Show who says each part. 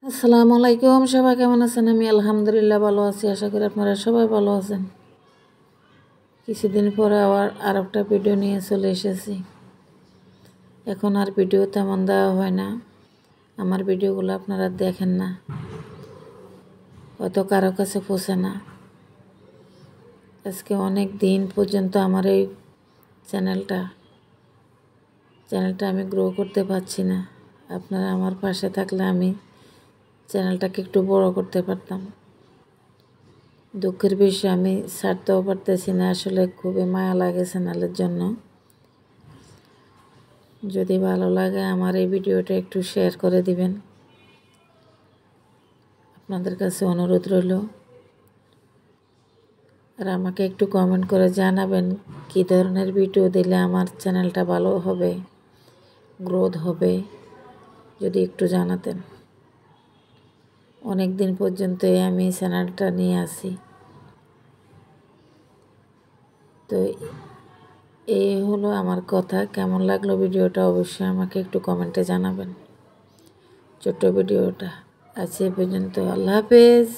Speaker 1: আসসালামু আলাইকুম, সবাই কেমন আছেন? আমি আলহামদুলিল্লাহ ভালো আছি। আশা করি আপনারা সবাই ভালো আছেন। কিছুদিন পরে আবার আরেকটা ভিডিও নিয়ে চলে এসেছি। এখন আর ভিডিও তেমন দেওয়া হয় না, আমার ভিডিওগুলো আপনারা দেখেন না, হয়তো কারো কাছে পৌঁছে না। আজকে অনেক দিন পর্যন্ত আমার এই চ্যানেলটা আমি গ্রো করতে পারছি না। আপনারা আমার পাশে থাকলে আমি চ্যানেলটাকে একটু বড় করতে পারতাম। দুঃখের বিষয়, আমি ছাড়তেও পারতেছি না। আসলে খুবই মায়া লাগে চ্যানেলের জন্য। যদি ভালো লাগে আমার এই ভিডিওটা একটু শেয়ার করে দিবেন, আপনাদের কাছে অনুরোধ রইল। আর আমাকে একটু কমেন্ট করে জানাবেন কী ধরনের ভিডিও দিলে আমার চ্যানেলটা ভালো হবে, গ্রোথ হবে, যদি একটু জানাতেন। অনেক দিন পর্যন্তই আমি চ্যানেলটা নিয়ে আসি। তো এই হলো আমার কথা। কেমন লাগলো ভিডিওটা অবশ্যই আমাকে একটু কমেন্টে জানাবেন। ছোট্ট ভিডিওটা আছে পর্যন্ত। আল্লাহ হাফেজ।